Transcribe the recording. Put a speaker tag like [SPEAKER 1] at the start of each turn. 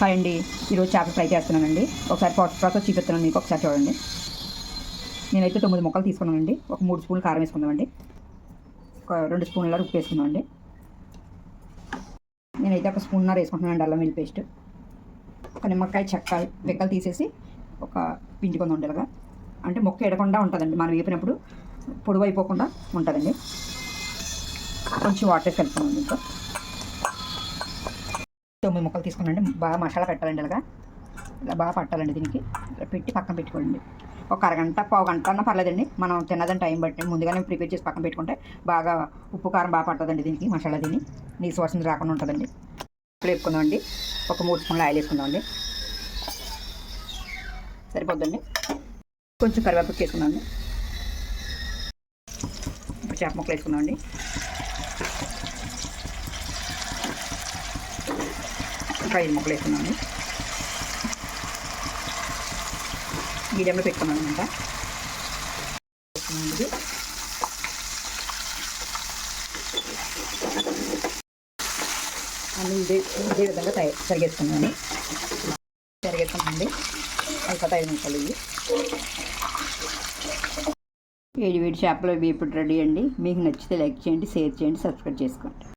[SPEAKER 1] Hi అండి, ఈరోజు చేపల ఫ్రై చేస్తున్నానండి. ఒకసారి ప్రాసెస్ చూపిస్తున్నాను మీకు, ఒకసారి చూడండి. నేనైతే 9 ముక్కలు తీసుకున్నానండి. ఒక 3 స్పూన్లు కారం వేసుకుందామండి. ఒక 2 స్పూన్ల ఉప్పు వేసుకుందామండి. నేనైతే ఒక స్పూన్నర వేసుకుంటున్నానండి అల్లం వెల్లుల్లి పేస్ట్. ఒక నిమ్మకాయ వెక్కలు తీసేసి ఒక పిండుకొని ఉండేలాగా, అంటే ముక్క ఎడకుండా ఉంటుందండి. మనం వేపినప్పుడు పొడువు అయిపోకుండా ఉంటుందండి. కొంచెం వాటర్ వేసి కలుపుకోండి. ఇంకా 9 ముక్కలు తీసుకున్నాండి. బాగా మసాలా పెట్టాలండి. ఇలా బాగా పట్టాలండి. దీనికి ఇలా పెట్టి పక్కన పెట్టుకోండి. ఒక అరగంట పావు గంట అన్నా పర్లేదండి. మనం తిన్నదని టైం బట్టి ముందుగానే ప్రిపేర్ చేసి పక్కన పెట్టుకుంటే బాగా ఉప్పు కారం బాగా పడుతుందండి. దీనికి మసాలా దీన్ని నీసు వాసన రాకుండా ఉంటుందండి. వేపుకుందామండి. ఒక 3 స్పూన్లు ఆయిల్ వేసుకుందామండి. సరిపోద్దండి. కొంచెం కరివేపాకు వేసుకుందామండి. ఇప్పుడు చేప ముక్కలు వేసుకుందామండి. ఒక 5 ముక్కలు వేసుకున్నాను. మీడియంలో పెట్టుకున్నాను అనమాట. అన్నీ ఇదే విధంగా తరిగేసుకున్నాను. తరిగేసుకున్నాండి. అయిపోతే 5 నిమిషాలు. ఇవి వేడి చేపలు ఇవి ఇప్పుడు రెడీ అండి. మీకు నచ్చితే లైక్ చేయండి, షేర్ చేయండి, సబ్స్క్రైబ్ చేసుకోండి.